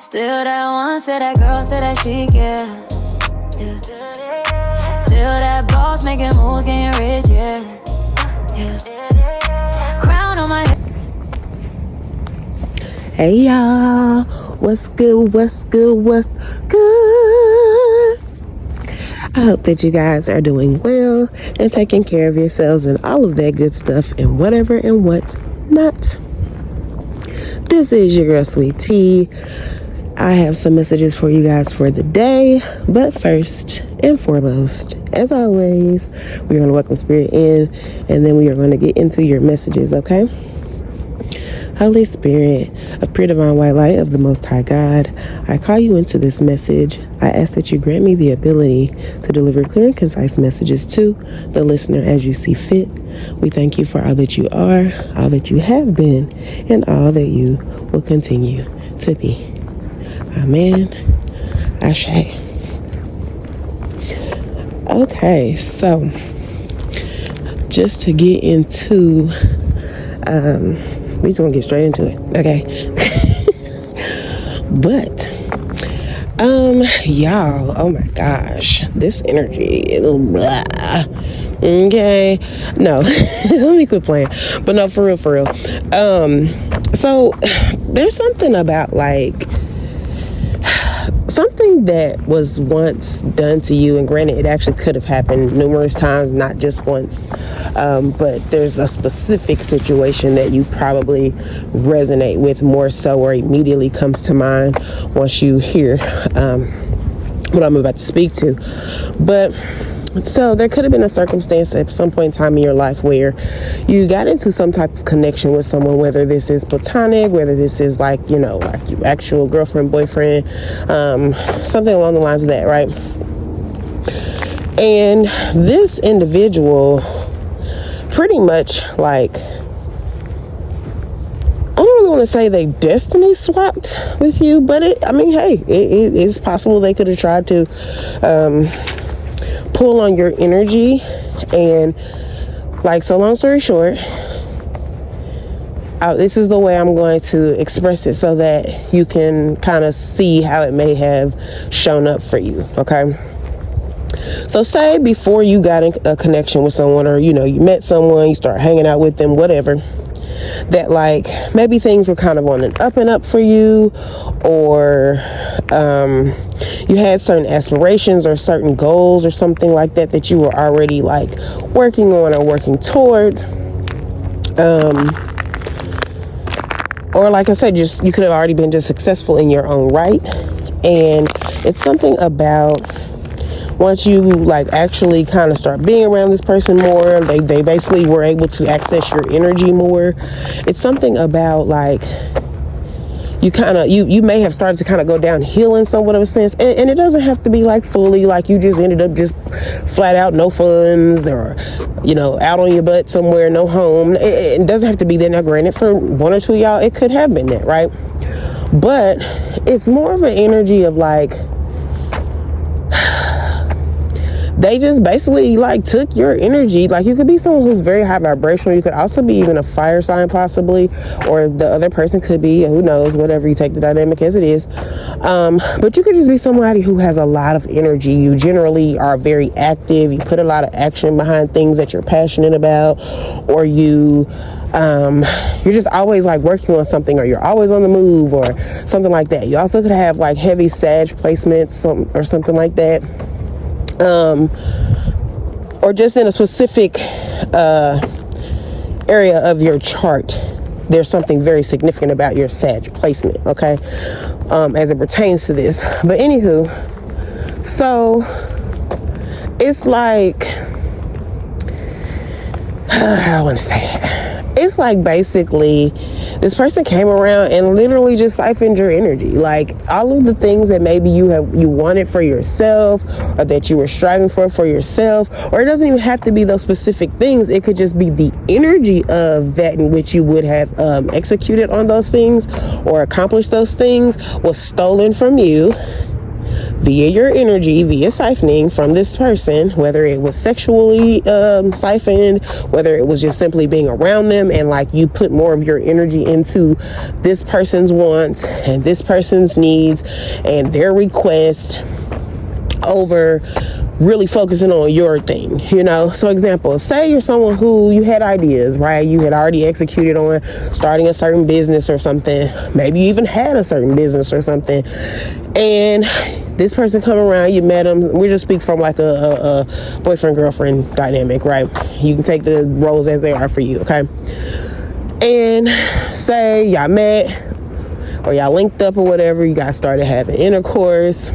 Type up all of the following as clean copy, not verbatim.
Still that one, still that girl, still that chic, yeah. Still that boss making moves, getting rich, yeah. Crown on my head. Hey y'all, what's good, what's good, what's good? I hope that you guys are doing well and taking care of yourselves and all of that good stuff and whatever and what's not. This is your girl SweetQueenT. I have some messages for you guys for the day, but first and foremost, as always, we're going to welcome Spirit in, and then we are going to get into your messages, okay? Holy Spirit, of pure divine white light of the Most High God, I call you into this message. I ask that you grant me the ability to deliver clear and concise messages to the listener as you see fit. We thank you for all that you are, all that you have been, and all that you will continue to be. Amen. Ashe. Okay, so just to get into, we just gonna get straight into it, okay? But, y'all, oh my gosh, this energy is blah. Okay, no, let me quit playing. But no, for real. So there's something about like something that was once done to you, and granted it actually could have happened numerous times, not just once, but there's a specific situation that you probably resonate with more so, or immediately comes to mind once you hear what I'm about to speak to. But so there could have been a circumstance at some point in time in your life where you got into some type of connection with someone, whether this is platonic, whether this is like, you know, like your actual girlfriend, boyfriend, something along the lines of that, right? And this individual pretty much like, I don't really want to say they destiny swapped with you, but it's possible they could have tried to pull on your energy. And like, so long story short, this is the way I'm going to express it so that you can kind of see how it may have shown up for you, okay? So say before you got in a connection with someone, or you know, you met someone, you start hanging out with them, whatever, that like maybe things were kind of on an up and up for you, or you had certain aspirations or certain goals or something like that that you were already like working on or working towards, or like I said, just you could have already been just successful in your own right. And it's something about once you like actually kind of start being around this person more, they basically were able to access your energy more. It's something about like you may have started to kind of go downhill in somewhat of a sense, and it doesn't have to be like fully like you just ended up just flat out no funds, or you know, out on your butt somewhere, no home. It doesn't have to be that. Now granted, for one or two of y'all it could have been that, right? But it's more of an energy of like they just basically like took your energy. Like, you could be someone who's very high vibrational. You could also be even a fire sign possibly, or the other person could be, who knows, whatever you take the dynamic as it is. But you could just be somebody who has a lot of energy. You generally are very active. You put a lot of action behind things that you're passionate about, or you're just always like working on something, or you're always on the move, or something like that. You also could have like heavy Sag placements, or something like that. Or just in a specific area of your chart, there's something very significant about your Sag placement, okay, as it pertains to this. But anywho, so it's like, I want to say it. It's like basically this person came around and literally just siphoned your energy. Like all of the things that maybe you wanted for yourself, or that you were striving for yourself, or it doesn't even have to be those specific things. It could just be the energy of that in which you would have executed on those things or accomplished those things was stolen from you, via your energy, via siphoning from this person, whether it was sexually siphoned, whether it was just simply being around them, and like you put more of your energy into this person's wants and this person's needs and their requests over really focusing on your thing, you know. So example, say you're someone who you had ideas, right? You had already executed on starting a certain business or something. Maybe you even had a certain business or something, and this person come around, you met them. We just speak from like a boyfriend girlfriend dynamic, right? You can take the roles as they are for you, okay? And say y'all met or y'all linked up or whatever, you guys started having intercourse,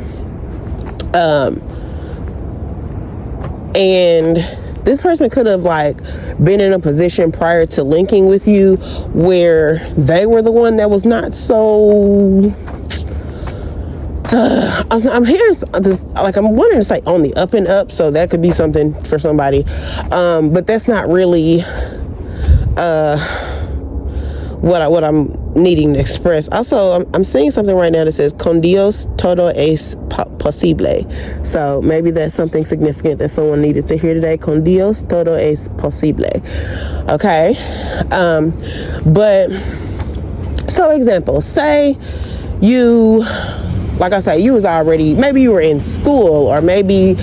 and this person could have like been in a position prior to linking with you where they were the one that was not so I'm here just like I'm wanting to say on the up and up, so that could be something for somebody, but that's not really what I'm needing to express. Also, I'm seeing something right now that says con Dios todo es posible, so maybe that's something significant that someone needed to hear today. Con Dios todo es posible. Okay, but so example, say you, like I say, you was already, maybe you were in school, or maybe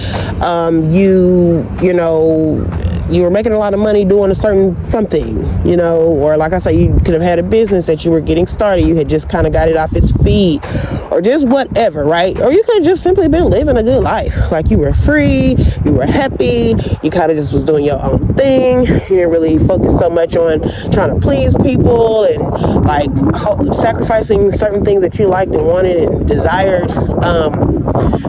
you know, you were making a lot of money doing a certain something, you know, or like I say, you could have had a business that you were getting started, you had just kind of got it off its feet, or just whatever, right? Or you could have just simply been living a good life, like you were free, you were happy, you kind of just was doing your own thing, you didn't really focus so much on trying to please people and like sacrificing certain things that you liked and wanted and desired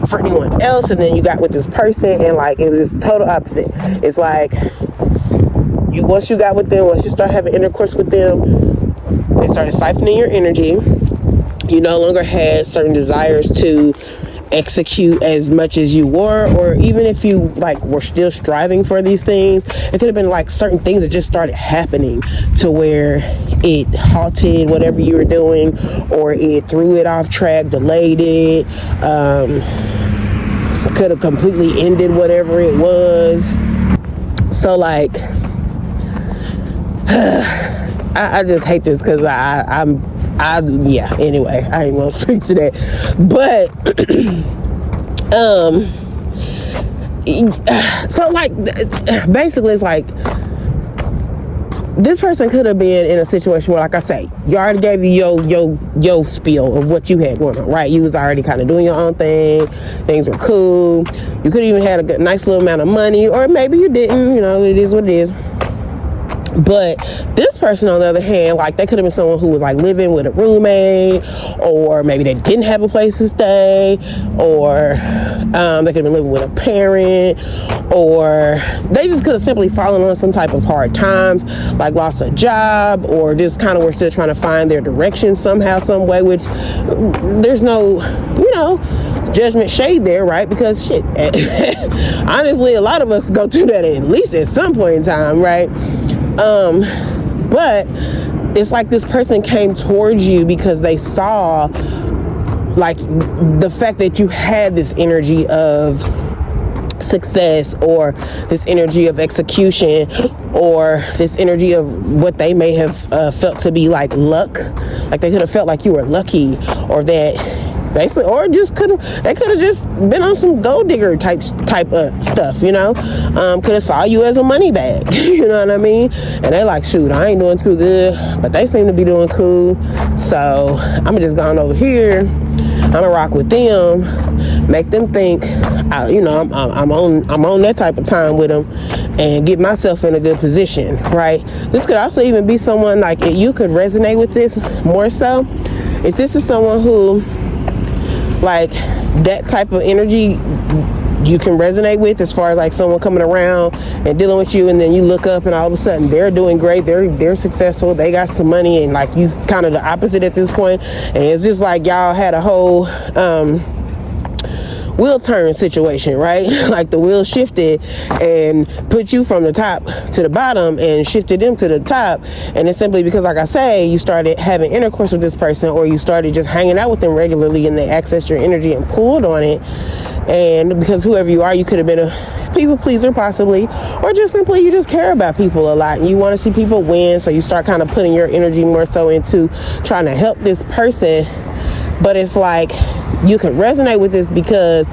for anyone else. And then you got with this person and like it was just total opposite. It's like once you got with them, once you start having intercourse with them, they started siphoning your energy. You no longer had certain desires to execute as much as you were, or even if you like were still striving for these things, it could have been like certain things that just started happening to where it halted whatever you were doing, or it threw it off track, delayed it, could have completely ended whatever it was. So like I just hate this because yeah, anyway, I ain't gonna speak to that, but so like basically it's like this person could have been in a situation where, like I say, you already gave you your spiel of what you had going on, right? You was already kind of doing your own thing, things were cool, you could even had a good, nice little amount of money, or maybe you didn't, you know, it is what it is. But this person, on the other hand, like they could have been someone who was like living with a roommate, or maybe they didn't have a place to stay, or they could have been living with a parent, or they just could have simply fallen on some type of hard times, like lost a job, or just kind of were still trying to find their direction somehow, some way, which there's no, you know, judgment shade there, right? Because shit, honestly, a lot of us go through that at least at some point in time, right? But it's like this person came towards you because they saw like the fact that you had this energy of success, or this energy of execution, or this energy of what they may have felt to be like luck, like they could have felt like you were lucky, or that basically, or just they could have just been on some gold digger type of stuff, you know, could have saw you as a money bag, you know what I mean, and they like, shoot, I ain't doing too good, but they seem to be doing cool, so I'm gonna just go on over here, I'm gonna rock with them, make them think, you know, I'm on that type of time with them, and get myself in a good position, right? This could also even be someone like, you could resonate with this more so if this is someone who, like, that type of energy you can resonate with, as far as like someone coming around and dealing with you, and then you look up and all of a sudden they're doing great, they're successful, they got some money, and like you kind of the opposite at this point, and it's just like y'all had a whole wheel turn situation, right? Like the wheel shifted and put you from the top to the bottom and shifted them to the top. And it's simply because, like I say, you started having intercourse with this person, or you started just hanging out with them regularly, and they accessed your energy and pulled on it. And because whoever you are, you could have been a people pleaser possibly, or just simply you just care about people a lot and you want to see people win, so you start kind of putting your energy more so into trying to help this person. But it's like you could resonate with this because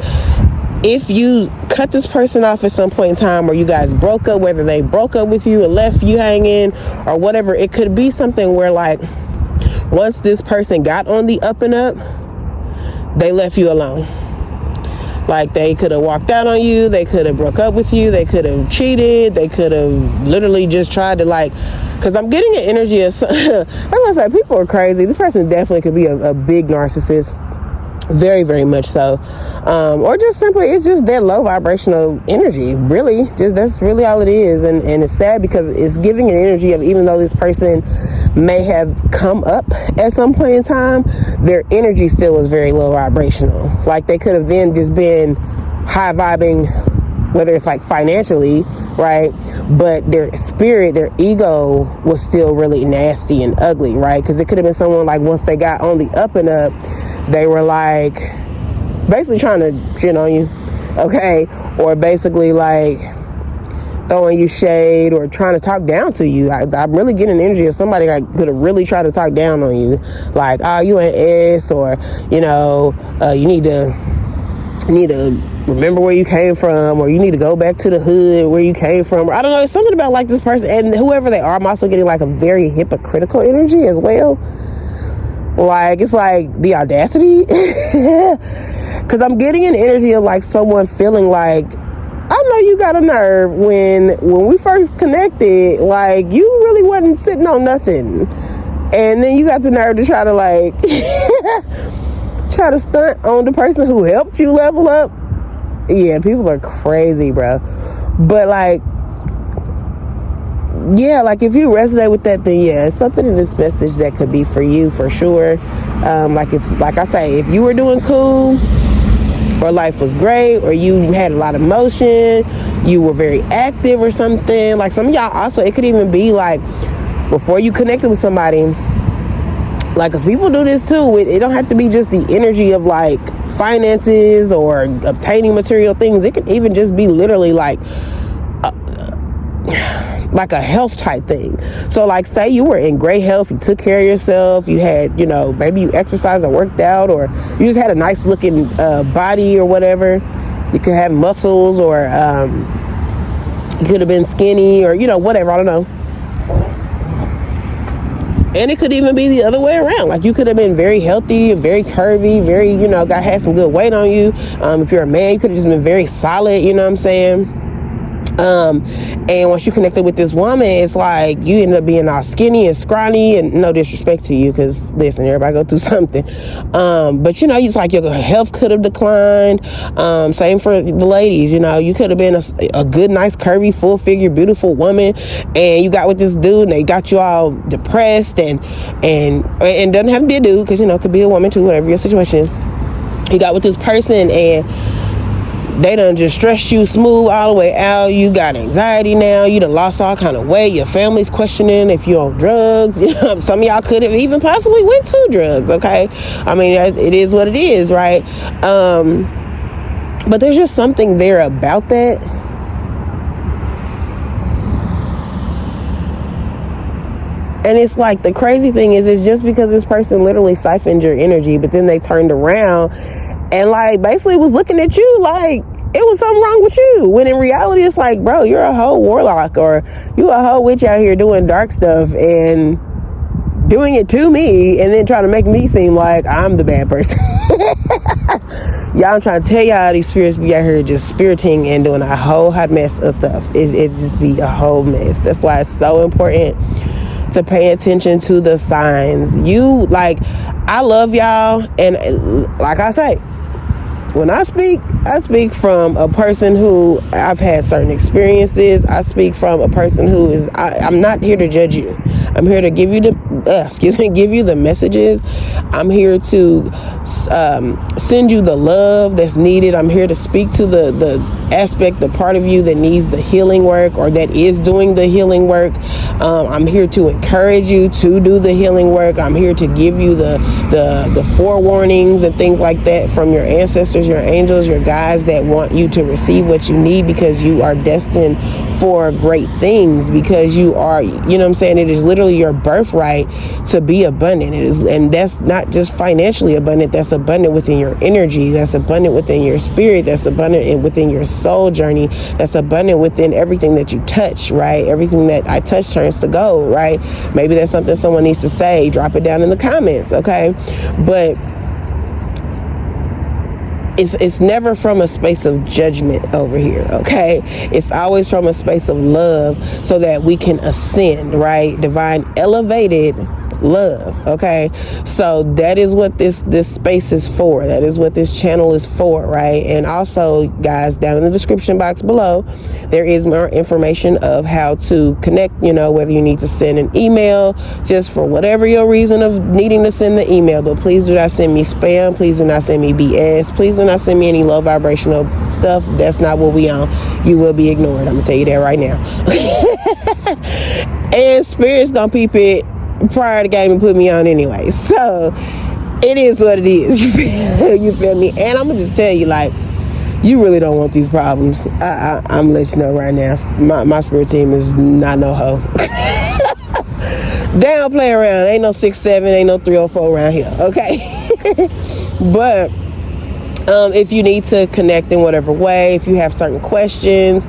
if you cut this person off at some point in time, or you guys broke up, whether they broke up with you and left you hanging or whatever, it could be something where, like, once this person got on the up and up, they left you alone. Like, they could have walked out on you, they could have broke up with you, they could have cheated, they could have literally just tried to, like, because I'm getting an energy of, I'm gonna say, people are crazy. This person definitely could be a big narcissist. Very, very much so. Or just simply, it's just that low vibrational energy. Really, just that's really all it is. And it's sad because it's giving an energy of, even though this person may have come up at some point in time, their energy still was very low vibrational. Like, they could have then just been high vibing, whether it's like financially, right? But their spirit, their ego was still really nasty and ugly, right? Because it could have been someone, like, once they got on the up and up, they were like basically trying to shit on you, okay? Or basically like throwing you shade or trying to talk down to you. I'm really getting energy of somebody like could have really tried to talk down on you, like, oh, you an S, or you know, you need to remember where you came from, or you need to go back to the hood where you came from. Or, I don't know, it's something about like this person and whoever they are. I'm also getting like a very hypocritical energy as well. Like, it's like the audacity. Because I'm getting an energy of like someone feeling like, I know you got a nerve when we first connected, like, you really wasn't sitting on nothing. And then you got the nerve to try to like try to stunt on the person who helped you level up. Yeah, people are crazy, bro. But like, yeah, like if you resonate with that, then yeah, it's something in this message that could be for you for sure. Like I say, if you were doing cool, or life was great, or you had a lot of motion, you were very active or something. Like some of y'all also, it could even be like before you connected with somebody, like, because people do this too, it don't have to be just the energy of like finances or obtaining material things. It could even just be literally like a health type thing. So like, say you were in great health, you took care of yourself, you had, you know, maybe you exercised or worked out, or you just had a nice looking body or whatever. You could have muscles, or you could have been skinny, or, you know, whatever, I don't know. And it could even be the other way around. Like, you could have been very healthy, very curvy, very, you know, had some good weight on you. If you're a man, you could have just been very solid, you know what I'm saying? And once you connected with this woman, it's like you end up being all skinny and scrawny, and no disrespect to you, because listen, everybody go through something. But you know, it's like your health could have declined. Same for the ladies, you know, you could have been a good, nice, curvy, full figure, beautiful woman, and you got with this dude and they got you all depressed, and doesn't have to be a dude, because, you know, it could be a woman too, whatever your situation is. You got with this person and they done just stressed you smooth all the way out. You got anxiety now. You done lost all kind of weight. Your family's questioning if you're on drugs. You know, some of y'all could have even possibly went to drugs, okay? I mean, it is what it is, right? But there's just something there about that. And it's like, the crazy thing is, it's just because this person literally siphoned your energy, but then they turned around and like basically was looking at you like it was something wrong with you, when in reality it's like, bro, you're a whole warlock, or you a whole witch out here doing dark stuff and doing it to me, and then trying to make me seem like I'm the bad person. Y'all, I'm trying to tell y'all, these spirits be out here just spiriting and doing a whole hot mess of stuff. It just be a whole mess. That's why it's so important to pay attention to the signs. You, like, I love y'all, and like I say, when I speak from a person who I've had certain experiences. I speak from a person who is, I'm not here to judge you. I'm here to give you give you the messages. I'm here to send you the love that's needed. I'm here to speak to the aspect, the part of you that needs the healing work or that is doing the healing work. I'm here to encourage you to do the healing work. I'm here to give you the forewarnings and things like that from your ancestors, your angels, your guides that want you to receive what you need, because you are destined for great things, because you are, you know what I'm saying, it is literally your birthright to be abundant. It is, and that's not just financially abundant, that's abundant within your energy, that's abundant within your spirit, that's abundant within your soul journey, that's abundant within everything that you touch, right? Everything that I touch turns to gold, right? Maybe that's something someone needs to say. Drop it down in the comments, okay? But it's never from a space of judgment over here, okay? It's always from a space of love, so that we can ascend, right? Divine elevated love, okay? So that is what this space is for. That is what this channel is for, right? And also, guys, down in the description box below, there is more information of how to connect, you know, whether you need to send an email, just for whatever your reason of needing to send the email. But please do not send me spam. Please do not send me BS. Please do not send me any low vibrational stuff. That's not what we on. You will be ignored. I'm gonna tell you that right now. And Spirit's gonna peep it prior to the game and put me on anyway. So it is what it is. You feel me? And I'm gonna just tell you, like, you really don't want these problems. I'm gonna let you know right now. My spirit team is not no hoe. They don't play around. Ain't no 6'7", ain't no 304 around here. Okay. But if you need to connect in whatever way, if you have certain questions,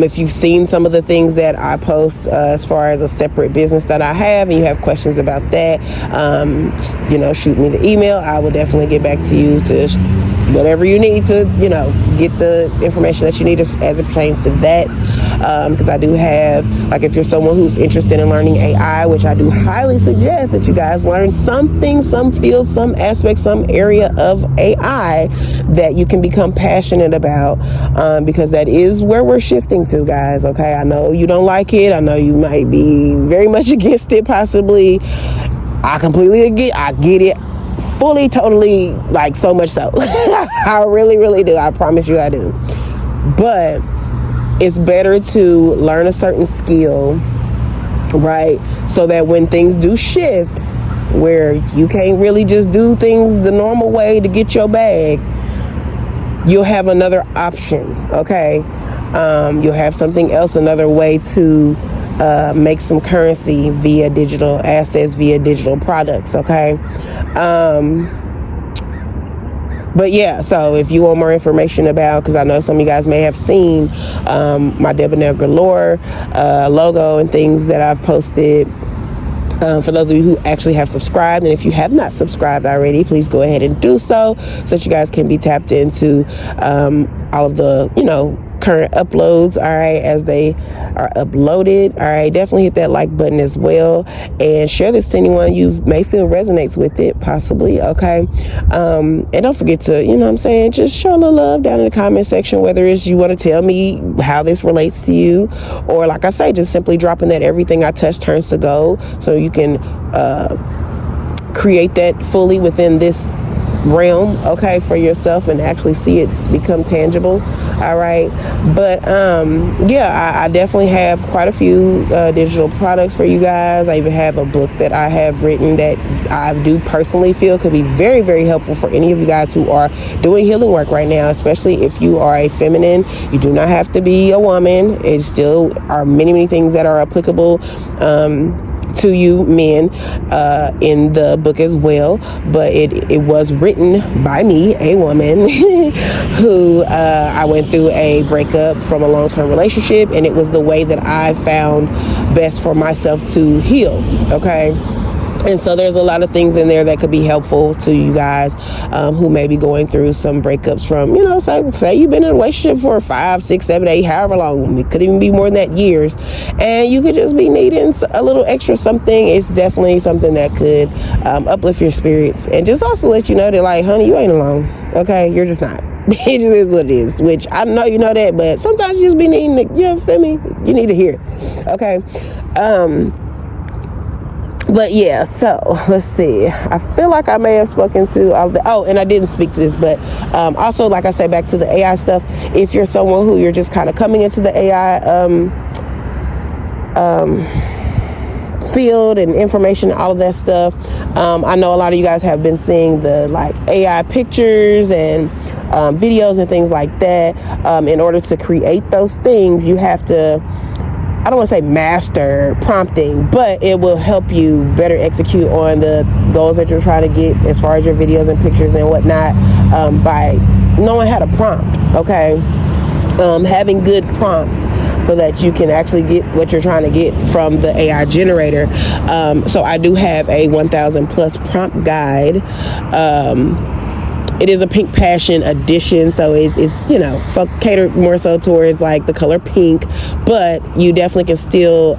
if you've seen some of the things that I post as far as a separate business that I have, and you have questions about that, you know, shoot me the email. I will definitely get back to you to whatever you need to, you know, get the information that you need as it pertains to that. Because I do have, like, if you're someone who's interested in learning AI, which I do highly suggest that you guys learn something, some field, some aspect, some area of AI that you can become passionate about, because that is where we're shifting to, guys. Okay, I know you don't like it. I know you might be very much against it, possibly. I completely get it. Fully, totally, like, so much so. I really, really do. I promise you I do. But it's better to learn a certain skill, right? So that when things do shift, where you can't really just do things the normal way to get your bag, you'll have another option, okay? You'll have something else, another way to make some currency via digital assets, via digital products, okay? But yeah, so if you want more information about, because I know some of you guys may have seen my Debonair Galore logo and things that I've posted. For those of you who actually have subscribed, and if you have not subscribed already, please go ahead and do so that you guys can be tapped into all of the, you know, current uploads, all right, as they are uploaded. All right, definitely hit that like button as well, and share this to anyone you may feel resonates with it, possibly, okay? And don't forget to, you know what I'm saying, just show a little love down in the comment section, whether it's you want to tell me how this relates to you, or, like I say, just simply dropping that everything I touch turns to gold, so you can create that fully within this realm, okay, for yourself, and actually see it become tangible. All right, but yeah, I definitely have quite a few digital products for you guys. I even have a book that I have written that I do personally feel could be very, very helpful for any of you guys who are doing healing work right now, especially if you are a feminine. You do not have to be a woman. It still are many, many things that are applicable to you men in the book as well, but it was written by me, a woman who I went through a breakup from a long-term relationship, and it was the way that I found best for myself to heal, okay? And so there's a lot of things in there that could be helpful to you guys who may be going through some breakups from, you know, say you've been in a relationship for 5, 6, 7, 8, however long. It could even be more than that, years. And you could just be needing a little extra something. It's definitely something that could uplift your spirits. And just also let you know that, like, honey, you ain't alone. Okay? You're just not. It just is what it is, which I know you know that, but sometimes you just be needing to, you feel me? You need to hear it. Okay. But yeah, so let's see. I feel like I may have spoken to all the, and I didn't speak to this, but also, like I said, back to the AI stuff, if you're someone who you're just kind of coming into the AI field and information, all of that stuff, I know a lot of you guys have been seeing the like AI pictures and videos and things like that. In order to create those things, you have to, I don't want to say master prompting, but it will help you better execute on the goals that you're trying to get as far as your videos and pictures and whatnot, by knowing how to prompt. Okay. Having good prompts so that you can actually get what you're trying to get from the AI generator. So I do have a 1000 plus prompt guide. It is a Pink Passion edition, so it's you know, catered more so towards like the color pink, but you definitely can still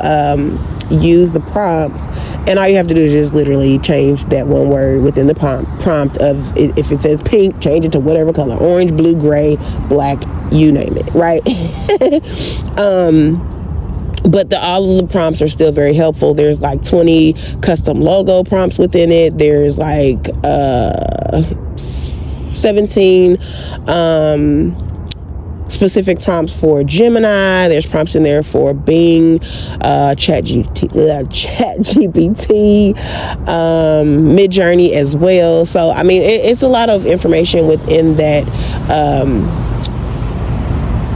use the prompts, and all you have to do is just literally change that one word within the prompt of, if it says pink, change it to whatever color, orange, blue, gray, black, you name it, right? But all of the prompts are still very helpful. There's like 20 custom logo prompts within it. There's like 17 specific prompts for Gemini. There's prompts in there for Bing, ChatGPT, Midjourney as well. So I mean, it's a lot of information within that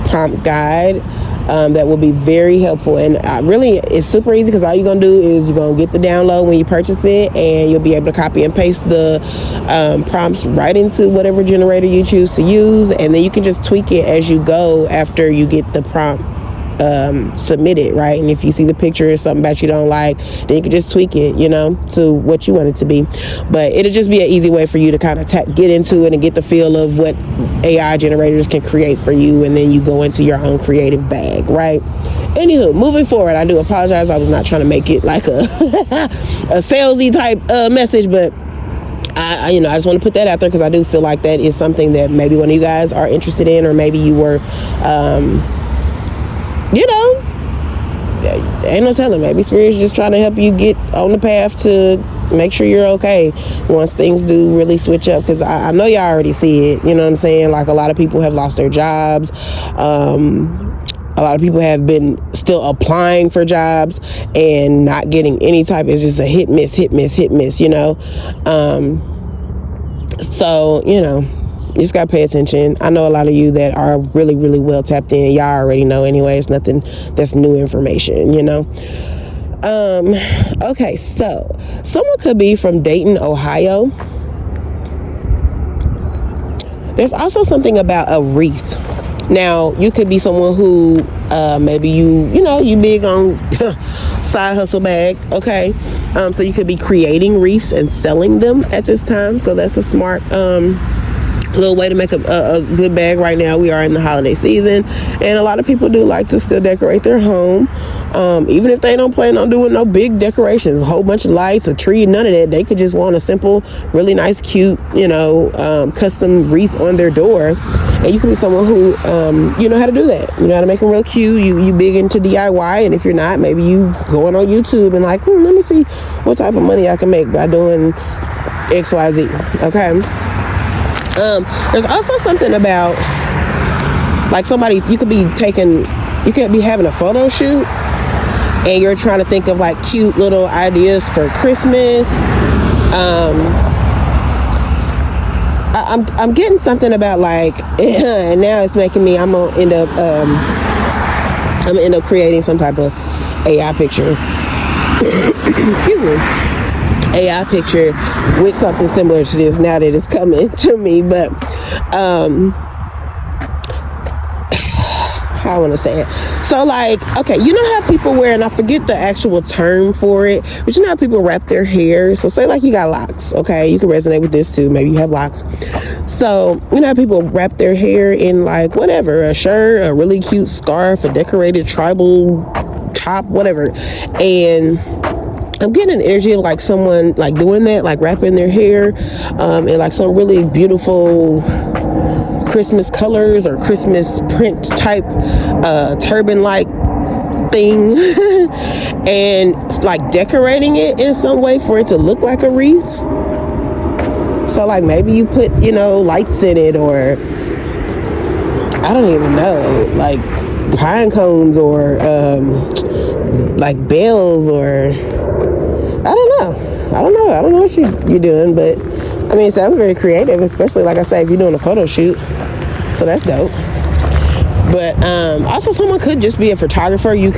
prompt guide that will be very helpful, and really it's super easy, because all you're gonna do is you're gonna get the download when you purchase it, and you'll be able to copy and paste the prompts right into whatever generator you choose to use, and then you can just tweak it as you go after you get the prompt submitted, right? And if you see the picture is something that you don't like, then you can just tweak it, you know, to what you want it to be. But it'll just be an easy way for you to kind of get into it and get the feel of what AI generators can create for you, and then you go into your own creative bag, right? Anywho, moving forward, I do apologize, I was not trying to make it like a a salesy type message, but I just want to put that out there, because I do feel like that is something that maybe one of you guys are interested in, or maybe you were you know, ain't no telling, maybe Spirit's just trying to help you get on the path to make sure you're okay once things do really switch up, because I know y'all already see it, you know what I'm saying? Like, a lot of people have lost their jobs, a lot of people have been still applying for jobs and not getting any type, it's just a hit miss, you know. So, you know, you just gotta pay attention. I know a lot of you that are really, really well tapped in. Y'all already know anyway. It's nothing that's new information, you know. Okay, so someone could be from Dayton, Ohio. There's also something about a wreath. Now, you could be someone who maybe you big on side hustle bag, okay? So you could be creating wreaths and selling them at this time. So that's a smart little way to make a good bag right now. We are in the holiday season, and a lot of people do like to still decorate their home, even if they don't plan on doing no big decorations, a whole bunch of lights, a tree, none of that. They could just want a simple, really nice, cute, custom wreath on their door. And you could be someone who you know how to do that. You know how to make them real cute. You big into DIY, and if you're not, maybe you going on YouTube and like, let me see what type of money I can make by doing XYZ. Okay. There's also something about, like, you could be having a photo shoot, and you're trying to think of like cute little ideas for Christmas. I'm getting something about like, and now it's making me, I'm gonna end up creating some type of AI picture. Excuse me. AI picture with something similar to this now that it's coming to me, but how I want to say it. So, like, okay, you know how people wear, and I forget the actual term for it, but you know how people wrap their hair. So say like you got locks, okay? You can resonate with this too. Maybe you have locks. So you know how people wrap their hair in like whatever, a shirt, a really cute scarf, a decorated tribal top, whatever, and I'm getting an energy of like someone like doing that, like wrapping their hair in like some really beautiful Christmas colors or Christmas print type turban like thing and like decorating it in some way for it to look like a wreath. So like maybe you put, you know, lights in it, or I don't even know, like pine cones or like bells, or I don't know what you're doing, but I mean, it sounds very creative, especially like I say, if you're doing a photo shoot. So that's dope. But also someone could just be a photographer. This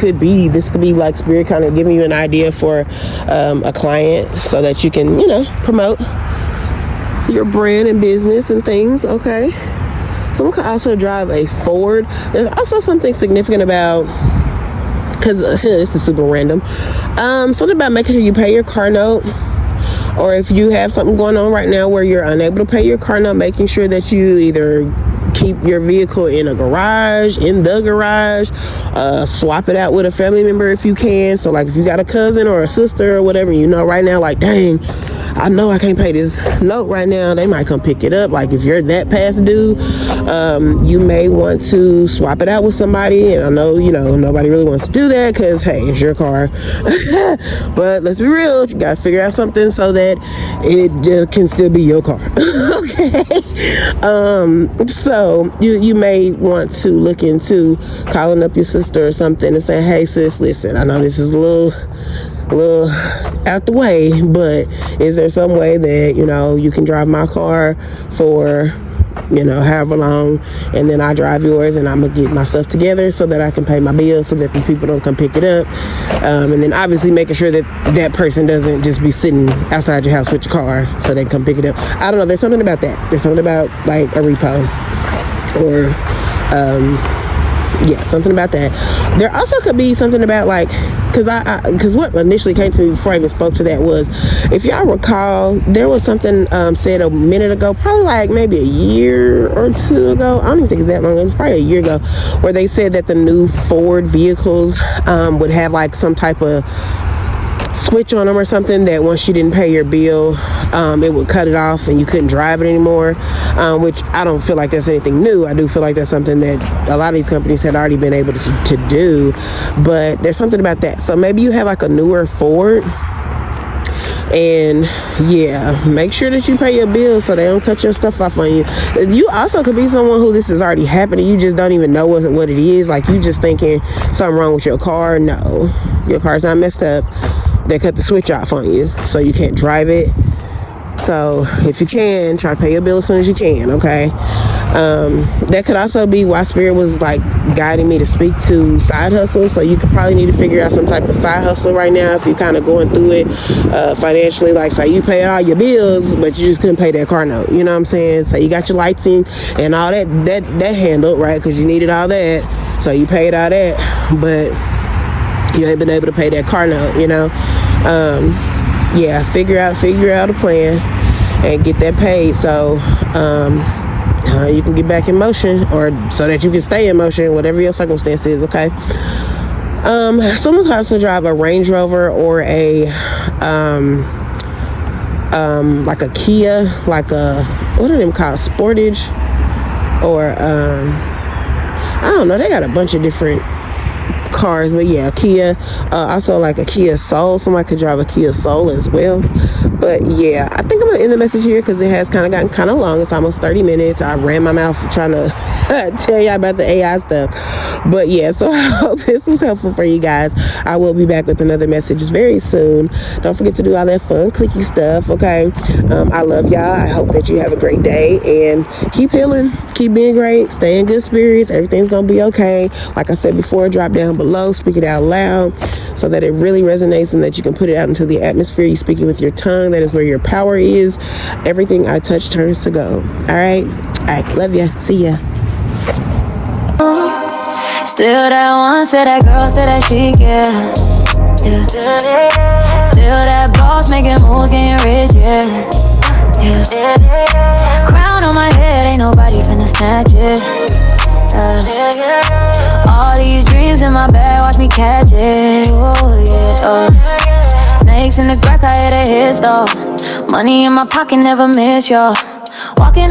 could be like spirit kind of giving you an idea for a client so that you can, you know, promote your brand and business and things. Okay. Someone could also drive a Ford. There's also something significant about, because this is super random, something about making sure you pay your car note, or if you have something going on right now where you're unable to pay your car note, making sure that you either keep your vehicle in the garage, swap it out with a family member if you can. So like if you got a cousin or a sister or whatever, you know, right now, like, dang, I know I can't pay this note right now, they might come pick it up. Like if you're that past due, you may want to swap it out with somebody. And I know, you know, nobody really wants to do that because, hey, it's your car. But let's be real, you gotta figure out something so that it can still be your car. Okay. So you may want to look into calling up your sister or something and saying, hey sis, listen, I know this is a little out the way, but is there some way that, you know, you can drive my car for, you know, however long, and then I drive yours, and I'm gonna get my stuff together so that I can pay my bills so that these people don't come pick it up. And then obviously making sure that that person doesn't just be sitting outside your house with your car so they can come pick it up. I don't know, there's something about that. There's something about like a repo, or yeah, something about that. There also could be something about like, because what initially came to me before I even spoke to that was, if y'all recall, there was something said a minute ago, probably like maybe a year or two ago, I don't even think it's that long, it was probably a year ago, where they said that the new Ford vehicles would have like some type of switch on them or something, that once you didn't pay your bill, it would cut it off and you couldn't drive it anymore, which I don't feel like that's anything new. I do feel like that's something that a lot of these companies had already been able to do, but there's something about that. So maybe you have like a newer Ford, and yeah, make sure that you pay your bills so they don't cut your stuff off on you. You also could be someone who this is already happening, you just don't even know what it is. Like you just thinking something wrong with your car. No, your car's not messed up. They cut the switch off on you, so you can't drive it. So if you can, try to pay your bill as soon as you can, okay? That could also be why Spirit was like guiding me to speak to side hustles. So you could probably need to figure out some type of side hustle right now if you're kind of going through it financially. Like say you pay all your bills, but you just couldn't pay that car note. You know what I'm saying? So you got your lights in and all that handled, right? Because you needed all that. So you paid all that, but you ain't been able to pay that car note, you know? Yeah, figure out a plan and get that paid, so you can get back in motion, or so that you can stay in motion, whatever your circumstance is, okay? Someone could also drive a Range Rover or a like a Kia, like a, what are them called, Sportage, or I don't know, they got a bunch of different cars, but yeah, Kia, also like a Kia Soul. Somebody could drive a Kia Soul as well. But yeah, I think I'm gonna end the message here because it has kind of gotten kind of long. It's almost 30 minutes. I ran my mouth trying to tell y'all about the AI stuff, but yeah, so I hope this was helpful for you guys. I will be back with another message very soon. Don't forget to do all that fun clicky stuff, okay? I love y'all. I hope that you have a great day, and keep healing, keep being great, stay in good spirits. Everything's gonna be okay. Like I said before, drop down below, speak it out loud so that it really resonates and that you can put it out into the atmosphere. You speak it with your tongue. That is where your power is. Everything I touch turns to gold. All right, love ya. See ya. Still that one, still that girl, still that chic, yeah. Still that boss, making moves, getting rich, yeah. Crown on my head, ain't nobody finna snatch it. All these dreams in my bag, watch me catch it. Oh yeah. Snakes in the grass, I hit a hit stall. Money in my pocket, never miss, y'all. Walking